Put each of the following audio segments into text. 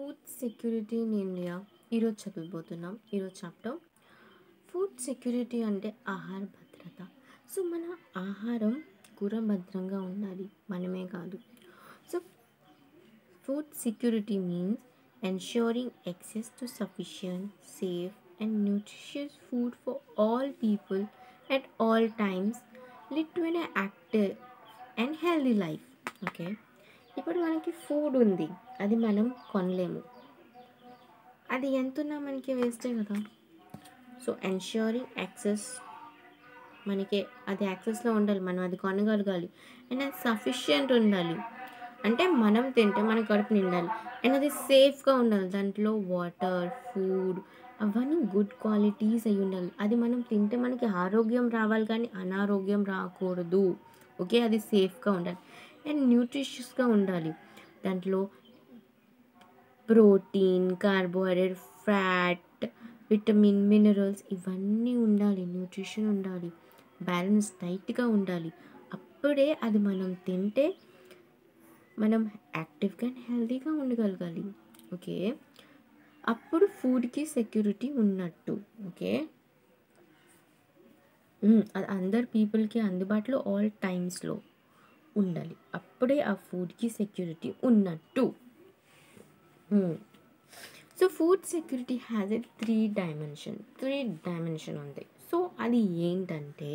Food security in India ఈరోజు చదువుతున్నాం. ఈరోజు చాప్టర్ ఫుడ్ సెక్యూరిటీ అంటే ఆహార భద్రత. సో మన ఆహారం కూర భద్రంగా ఉండాలి, మనమే కాదు. So food security means ensuring access to sufficient, safe and nutritious food for all people at all times lead to an active and healthy life. Okay, ఇప్పుడు మనకి ఫుడ్ ఉంది, అది మనం కొనలేము, అది ఎంతున్నా మనకి వేస్టే కదా. సో ఎన్ష్యూరింగ్ యాక్సెస్, మనకి అది యాక్సెస్లో ఉండాలి, మనం అది కొనగలగాలి. అండ్ అది సఫిషియెంట్ ఉండాలి, అంటే మనం తింటే మన కడుపు నిండాలి. అండ్ అది సేఫ్గా ఉండాలి, దాంట్లో వాటర్, ఫుడ్ అవన్నీ గుడ్ క్వాలిటీస్ అయి ఉండాలి. అది మనం తింటే మనకి ఆరోగ్యం రావాలి కానీ అనారోగ్యం రాకూడదు. ఓకే, అది సేఫ్గా ఉండాలి అండ్ న్యూట్రిషియస్గా ఉండాలి. దాంట్లో protein, carbohydrate, fat, vitamin, minerals ఇవన్నీ ఉండాలి, న్యూట్రిషన్ ఉండాలి, బ్యాలెన్స్ డైట్గా ఉండాలి. అప్పుడే అది మనం తింటే మనం యాక్టివ్గా అండ్ హెల్తీగా ఉండగలగాలి. ఓకే, అప్పుడు ఫుడ్కి సెక్యూరిటీ ఉన్నట్టు. ఓకే, అది అందరు పీపుల్కి అందుబాటులో ఆల్ టైమ్స్లో ఉండాలి, అప్పుడే ఆ ఫుడ్కి సెక్యూరిటీ ఉన్నట్టు. So food security has a three dimension ఉంది. సో అది ఏంటంటే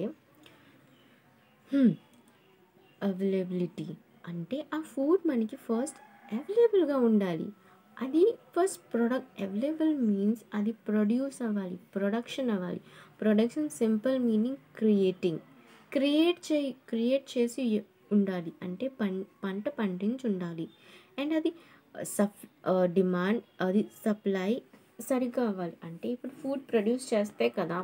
అవైలబిలిటీ, అంటే ఆ ఫుడ్ మనకి ఫస్ట్ అవైలబుల్గా ఉండాలి. అది ఫస్ట్ అవైలబుల్ మీన్స్ అది ప్రొడక్షన్ అవ్వాలి. ప్రొడక్షన్ సింపుల్ మీనింగ్ క్రియేట్ చేసి ఉండాలి, అంటే పంట పండించి ఉండాలి. అండ్ అది డిమాండ్, అది సప్లై సరిగ్గా అవ్వాలి. అంటే ఇప్పుడు ఫుడ్ ప్రొడ్యూస్ చేస్తే కదా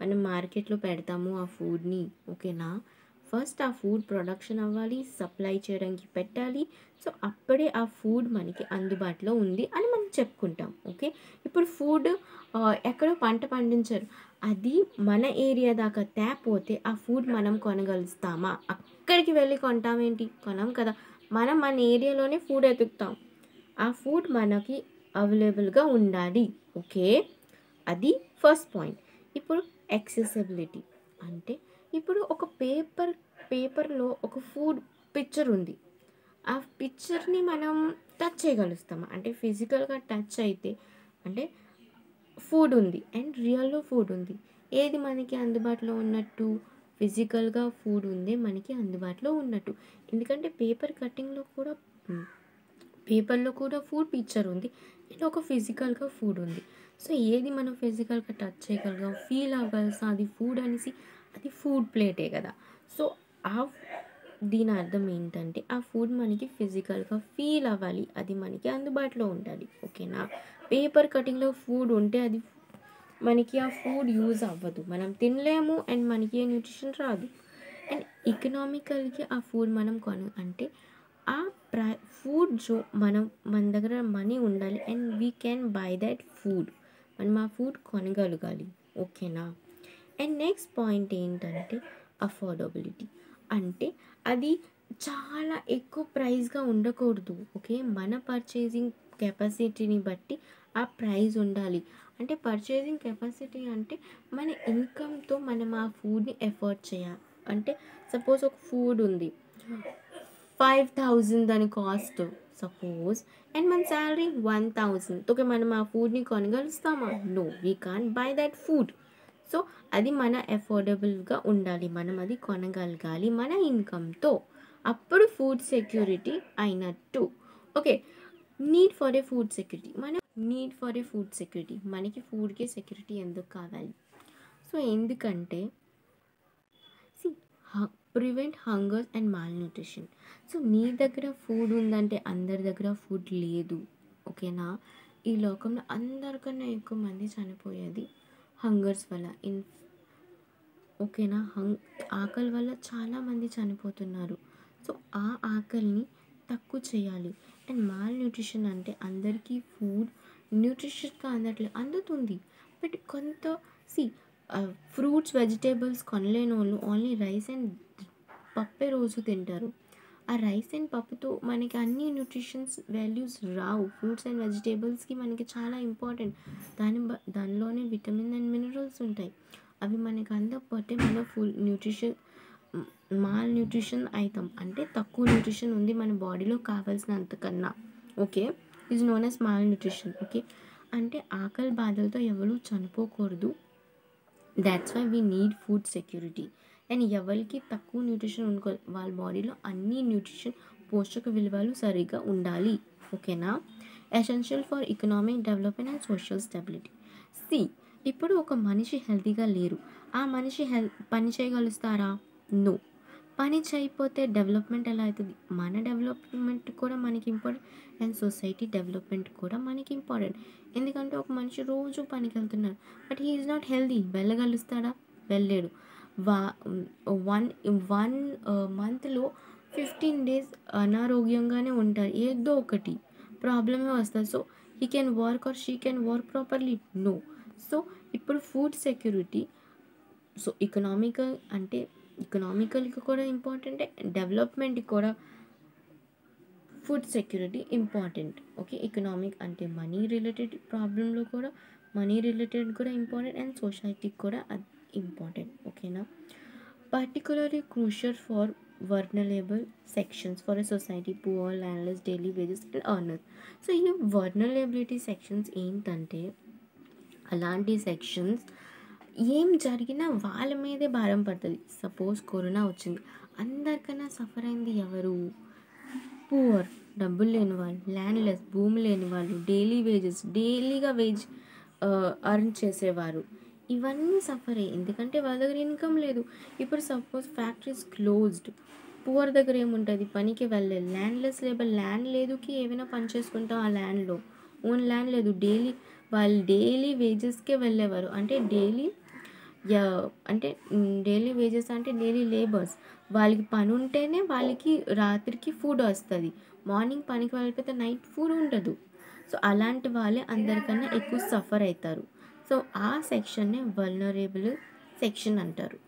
మనం మార్కెట్లో పెడతాము ఆ ఫుడ్ని. ఓకేనా, ఫస్ట్ ఆ ఫుడ్ ప్రొడక్షన్ అవ్వాలి, సప్లై చేయడానికి పెట్టాలి. సో అప్పుడే ఆ ఫుడ్ మనకి అందుబాటులో ఉంది అని మనం చెప్పుకుంటాం. ఓకే, ఇప్పుడు ఫుడ్ ఎక్కడో పంట పండించారు, అది మన ఏరియా దాకా తేపోతే ఆ ఫుడ్ మనం కొనగలుగుతామా? అక్కడికి వెళ్ళి కొంటామేంటి? కొనం కదా. మనం మన ఏరియాలోనే ఫుడ్ ఎతుకుతాం. ఆ ఫుడ్ మనకి అవైలబుల్గా ఉండాలి. ఓకే, అది ఫస్ట్ పాయింట్. ఇప్పుడు యాక్సెసిబిలిటీ, అంటే ఇప్పుడు ఒక పేపర్లో ఒక ఫుడ్ పిక్చర్ ఉంది, ఆ పిక్చర్ని మనం టచ్ చేయగలుగుతామా? అంటే ఫిజికల్గా టచ్ అయితే అంటే ఫుడ్ ఉంది అండ్ రియల్లో ఫుడ్ ఉంది, ఏది మనకి అందుబాటులో ఉన్నట్టు? ఫిజికల్గా ఫుడ్ ఉంది మనకి అందుబాటులో ఉన్నట్టు. ఎందుకంటే పేపర్లో కూడా ఫుడ్ పిక్చర్ ఉంది అండ్ ఒక ఫిజికల్గా ఫుడ్ ఉంది. సో ఏది మనం ఫిజికల్గా టచ్ చేయగలిగాం, ఫీల్ అవ్వాల్సిన అది ఫుడ్ అనేసి, అది ఫుడ్ ప్లేటే కదా. సో దీని అర్థం ఏంటంటే ఆ ఫుడ్ మనకి ఫిజికల్గా ఫీల్ అవ్వాలి, అది మనకి అందుబాటులో ఉండాలి. ఓకేనా, పేపర్ కటింగ్లో ఫుడ్ ఉంటే అది మనకి ఆ ఫుడ్ యూజ్ అవ్వదు, మనం తినలేము అండ్ మనకి న్యూట్రిషన్ రాదు. అండ్ ఎకనామికల్గా ఆ ఫుడ్ మనం అంటే ఆ ఫుడ్ మన దగ్గర మనీ ఉండాలి and we can buy that food, మనం ఆ ఫుడ్ కొనగలగాలి. ఓకేనా, అండ్ నెక్స్ట్ పాయింట్ ఏంటంటే అఫోర్డబిలిటీ, అంటే అది చాలా ఎక్కువ ప్రైస్గా ఉండకూడదు. ఓకే, మన పర్చేసింగ్ కెపాసిటీని బట్టి ఆ ప్రైస్ ఉండాలి. అంటే పర్చేసింగ్ కెపాసిటీ అంటే మన ఇన్కమ్తో మనం ఆ ఫుడ్ని ఎఫోర్డ్ చేయాలి. అంటే సపోజ్ ఒక ఫుడ్ ఉంది 5,000 దాని కాస్ట్ సపోజ్, అండ్ మన శాలరీ 1,000. ఓకే, మనం ఆ ఫుడ్ని కొనగలుస్తామా? No, we can't buy that food. So అది మన అఫోర్డబుల్గా ఉండాలి, మనం అది కొనగలగాలి మన ఇన్కమ్తో, అప్పుడు ఫుడ్ సెక్యూరిటీ అయినట్టు. Okay, need for a food security, మనకి ఫుడ్కి సెక్యూరిటీ ఎందుకు కావాలి? సో ఎందుకంటే prevent hunger and malnutrition. So నీ దగ్గర ఫుడ్ ఉందంటే అందరి దగ్గర ఫుడ్ లేదు. ఓకేనా, ఈ లోకంలో అందరికన్నా ఎక్కువ మంది చనిపోయేది హంగర్స్ వల్ల. ఓకేనా, ఆకలి వల్ల చాలామంది చనిపోతున్నారు. సో ఆ ఆకలిని తక్కువ చేయాలి. అండ్ మాల్న్యూట్రిషన్ అంటే అందరికీ ఫుడ్ న్యూట్రిషన్గా అందుతుంది, బట్ కొంత ఫ్రూట్స్, వెజిటేబుల్స్ కొనలేని వాళ్ళు ఓన్లీ రైస్ అండ్ పప్పే రోజు తింటారు. ఆ రైస్ అండ్ పప్పుతో మనకి అన్ని న్యూట్రిషన్స్ వాల్యూస్ రావు. ఫ్రూట్స్ అండ్ వెజిటేబుల్స్కి మనకి చాలా ఇంపార్టెంట్. దానిలోనే విటమిన్ అండ్ మినరల్స్ ఉంటాయి. అవి మనకి అందకపోతే మన ఫుల్ న్యూట్రిషన్ మాల్ న్యూట్రిషన్ అవుతాం. అంటే తక్కువ న్యూట్రిషన్ ఉంది మన బాడీలో కావాల్సినంతకన్నా. Okay, is known as malnutrition. Okay, అంటే ఆకలి బాధలతో ఎవరు చనిపోకూడదు. That's why we need food security. And ఎవరికి తక్కువ న్యూట్రిషన్ అనుకో, వాళ్ళ బాడీలో అన్ని న్యూట్రిషన్ పోషక విలువలు సరిగ్గా ఉండాలి. ఓకేనా? Essential for economic development and social stability. సి, ఇప్పుడు ఒక మనిషి హెల్తీగా లేరు, ఆ మనిషి పని చేయగలుగుతారా? నో. పని చేయకపోతే డెవలప్మెంట్ ఎలా అవుతుంది? మన డెవలప్మెంట్ కూడా మనకి ఇంపార్టెంట్ అండ్ సొసైటీ డెవలప్మెంట్ కూడా మనకి ఇంపార్టెంట్. ఎందుకంటే ఒక మనిషి రోజు పనికి వెళ్తున్నారు, but he is not healthy. వెళ్ళగలుగుతాడా? వెళ్ళలేడు. వన్ వన్ మంత్లో 15 days అనారోగ్యంగానే ఉంటారు. ఏదో ఒకటి ప్రాబ్లమే వస్తుంది. So he can work or she can work properly? No. So ఇప్పుడు ఫుడ్ సెక్యూరిటీ, సో ఎకనామికల్కి కూడా ఇంపార్టెంటే, డెవలప్మెంట్కి కూడా food security important. Okay, economic అంటే మనీ రిలేటెడ్ ప్రాబ్లంలో కూడా మనీ రిలేటెడ్ కూడా ఇంపార్టెంట్ అండ్ సొసైటీకి కూడా అది ఇంపార్టెంట్. ఓకేనా? Particularly crucial for vulnerable sections for a society, poor, landless, daily wages and అర్నర్స్. So ఈ వర్నరబిలిటీ సెక్షన్స్ ఏంటంటే, అలాంటి సెక్షన్స్ ఏం జరిగినా వాళ్ళ మీదే భారం పడుతుంది. సపోజ్ కరోనా వచ్చింది, అందరికన్నా సఫర్ అయింది ఎవరు? పువర్, డబ్బులు లేని వాళ్ళు, ల్యాండ్లెస్, భూమి లేని వాళ్ళు, డైలీగా వేజ్ అర్న్ చేసేవారు. ఇవన్నీ సఫర్ అయ్యి, ఎందుకంటే వాళ్ళ దగ్గర ఇన్కమ్ లేదు. ఇప్పుడు సపోజ్ ఫ్యాక్టరీస్ క్లోజ్డ్, పువర్ దగ్గర ఏముంటుంది? పనికి వెళ్ళే. ల్యాండ్లెస్ లేబర్, ల్యాండ్ లేదుకి ఏమైనా పని చేసుకుంటాం ఆ ల్యాండ్లో. ఓన్ ల్యాండ్ లేదు, వాళ్ళు డైలీ వేజెస్కే వెళ్ళేవారు. అంటే డైలీ వేజెస్ అంటే డైలీ లేబర్స్. వాళ్ళకి పని ఉంటేనే వాళ్ళకి రాత్రికి ఫుడ్ వస్తుంది. మార్నింగ్ పనికి వెళ్ళిపోతే నైట్ ఫుడ్ ఉండదు. సో అలాంటి వాళ్ళే అందరికన్నా ఎక్కువ సఫర్ అవుతారు. సో ఆ సెక్షన్నే వల్నరబుల్ సెక్షన్ అంటారు.